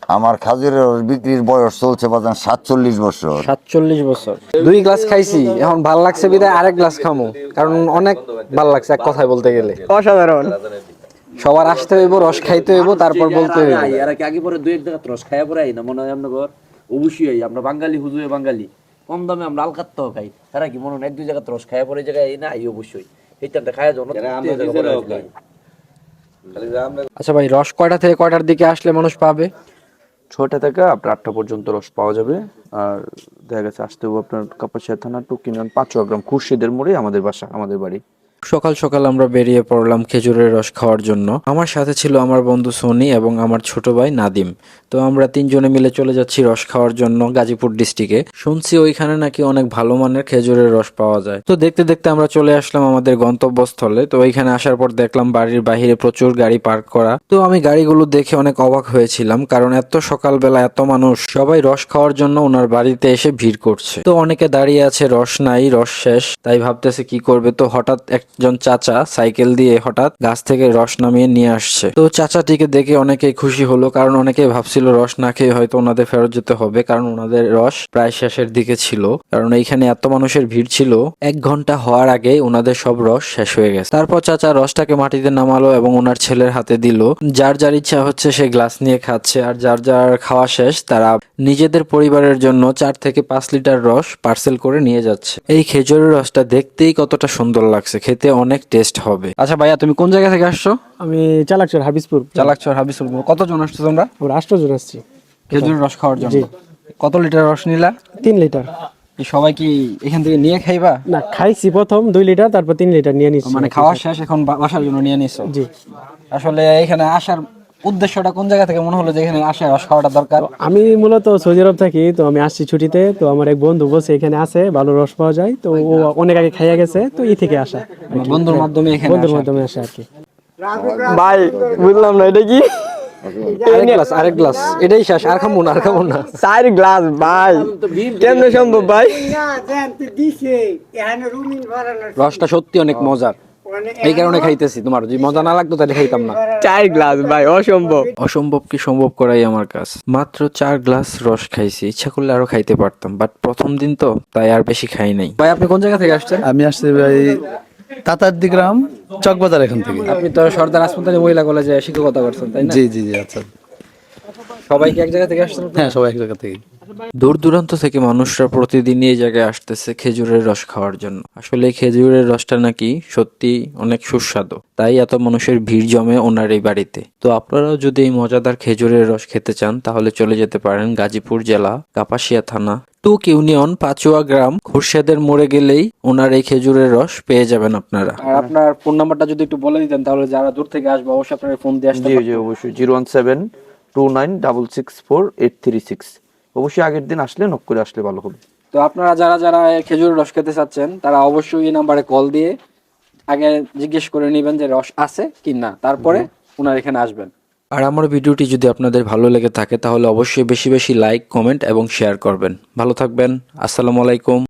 আমার খাজুরের রস বিক্রির বয়স চলছে বাজান 47 বছর। 47 বছর। 2 গ্লাস খাইছি, এখন ভাল লাগছে বিদায় আরেক গ্লাস খামো, কারণ অনেক ভাল লাগছে এক কথায় বলতে গেলে। অসাধারণ। সবার আসতে হইব, রস খাইতে হইব, তারপর বলতে হইব। এরা কি আগে পরে দুই এক জায়গা রস খাইয়া পরে না মনে হয় আপনার অবশ্যই আই আমরা বাঙালি হুজুরে বাঙালি কম দামে আমরা আলকাত্তাও খাই। তারা কি মনে হয় এক দুই জায়গা রস খাইয়া পরে জায়গায় না এই অবশ্যই এই টাইমটা খাইয়া যাও না। আচ্ছা ভাই, রস কয়টা থেকে কয়টার দিকে আসলে মানুষ পাবে? 6টা থেকে আপনার 8টা পর্যন্ত রস পাওয়া যাবে। আর দেখা গেছে আসতে হবে আপনার কাপাসিয়া থানা টুকিনান 5 গ্রাম খুরশিদের মোড়ে আমাদের বাসা, আমাদের বাড়ি। সকাল সকাল আমরা বেরিয়ে পড়লাম খেজুরের রস খাওয়ার জন্য। আমার সাথে ছিল আমার বন্ধু সনি এবং আমার ছোট ভাই নাদিম। তো আমরা 3 জনে মিলে চলে যাচ্ছি রস খাওয়ার জন্য গাজীপুর ডিস্ট্রিক্টে। শুনছি ওইখানে নাকি অনেক ভালো মানের খেজুরের রস পাওয়া যায়। তো দেখতে দেখতে আমরা চলে আসলাম আমাদের গন্তব্যস্থলে। তো ওইখানে আসার পর দেখলাম বাড়ির বাহিরে প্রচুর গাড়ি পার্ক করা। তো আমি গাড়িগুলো দেখে অনেক অবাক হয়েছিলাম, কারণ এত সকালবেলা এত মানুষ সবাই রস খাওয়ার জন্য ওনার বাড়িতে এসে ভিড় করছে। তো অনেকে দাঁড়িয়ে আছে, রস নাই, রস শেষ, তাই ভাবতেছে কি করবে। তো হঠাৎ একজন চাচা সাইকেল দিয়ে হঠাৎ গাছ থেকে রস নামিয়ে নিয়ে আসছে। তো চাচাটিকে দেখে অনেকেই খুশি হলো, কারণ অনেকেই ভাবছিল রস না খেয়ে হয়তো ওনাদের ফেরত যেতে হবে, কারণ ওনাদের রস প্রায় শেষের দিকে ছিল। কারণ এইখানে এত মানুষের ভিড় ছিল, 1 ঘন্টা হওয়ার আগে ওনাদের সব রস শেষ হয়ে গেছে। তারপর চাচা রসটাকে মাটিতে নামালো এবং ওনার ছেলের হাতে দিল। যার যার ইচ্ছা হচ্ছে সে গ্লাস নিয়ে খাচ্ছে, আর যার যার খাওয়া শেষ তারা নিজেদের পরিবারের জন্য 4 থেকে 5 লিটার রস পার্সেল করে নিয়ে যাচ্ছে। এই খেজুরের রসটা দেখতেই কতটা সুন্দর লাগছে, খেতে অনেক টেস্ট হবে। আচ্ছা ভাইয়া, তুমি কোন জায়গা থেকে আসছো? আমি চালাকচর হাবিজপুর। চালাকচর হাবিবুর। কতজন আসছো তোমরা? আমরা 8 জন আসছি। খেজুরের রস খাওয়ার জন্য। কত লিটার রস নিলা? 3 লিটার। সবাই কি এখান থেকে নিয়ে খাইবা? না, খাইছি প্রথম 2 লিটার, তারপর 3 লিটার নিয়ে নিচ্ছি। মানে খাওয়া শেষ, এখন বাসার জন্য নিয়ে নিছো? জি। আসলে এখানে আসার উদ্দেশ্যটা কোন জায়গা থেকে মনে হলো যে এখানে আসে রস খাওয়াটা দরকার? আমি মূলত সৌদি আরব থাকি, তো আমি আসছি ছুটিতে। তো আমার এক বন্ধু বলছে এখানে আছে ভালো রস পাওয়া যায়, তো ও অনেক আগে খাইয়া গেছে, তো এই থেকে আসা। বন্ধুর মাধ্যমে এখানে বন্ধুর আসা। মাধ্যমে আসা আর কি। ভাই বুঝলাম না এটা কি। আরেক গ্লাস এটাই শেষ, আর খামো না, আর খামো না। 4 গ্লাস ভাই, কেমনে সম্ভব ভাই? রসটা সত্যি অনেক মজার, এই কারণে খাইতেছি। তোমার যদি মজা না লাগতো তাহলে খাইতাম না। 4 গ্লাস ভাই, অসম্ভব। অসম্ভব কি সম্ভব করাই আমার কাজ। মাত্র 4 গ্লাস রস খাইছি, ইচ্ছা করলে আরো খাইতে পারতাম, বাট প্রথম দিন তো, তাই আর বেশি খাই নাই। ভাই আপনি কোন জায়গা থেকে আসছেন? আমি আসছি ভাই তাতারদি গ্রাম, চকবাজার এখান থেকে। আপনি তো সর্দার হাসপাতালে মহিলা কলেজে শিক্ষকতা করছেন, তাই না? জি জি জি। আচ্ছা, সবাই কি এক জায়গা থেকে আসছেন? হ্যাঁ সবাই এক জায়গা থেকে। দূর দূরান্ত থেকে মানুষরা প্রতিদিনই এই জায়গায় আসতেছে খেজুরের রস খাওয়ার জন্য। আসলে এই খেজুরের রসটা নাকি সত্যি অনেক সুস্বাদু, তাই এত মানুষের ভিড় জমে ওনার এই বাড়িতে। তো আপনারাও যদি এই মজাদার খেজুরের রস খেতে চান তাহলে চলে যেতে পারেন গাজীপুর জেলা, কাপাসিয়া থানা, টুক ইউনিয়ন, পাচুয়া গ্রাম, খুরশেদের মোড়ে গেলেই ওনার এই খেজুরের রস পেয়ে যাবেন আপনারা। আর আপনার ফোন নাম্বারটা যদি একটু বলে দিতেন তাহলে যারা দূর থেকে আসবে অবশ্যই আপনার ফোন দিয়ে আসতে জি জি অবশ্যই 01729664836। অবশ্যই আগের দিন আসলে নক করে আসলে ভালো হবে। তো আপনারা যারা যারা খেজুরের রস খেতে চাচ্ছেন তারা অবশ্যই এই নাম্বারে কল দিয়ে আগে জিজ্ঞেস করে নেবেন যে রস আছে কি না, তারপরে ওনার এখানে আসবেন। আর আমার ভিডিওটি যদি আপনাদের ভালো লেগে থাকে তাহলে অবশ্যই বেশি বেশি লাইক, কমেন্ট এবং শেয়ার করবেন। ভালো থাকবেন। আসসালামু আলাইকুম।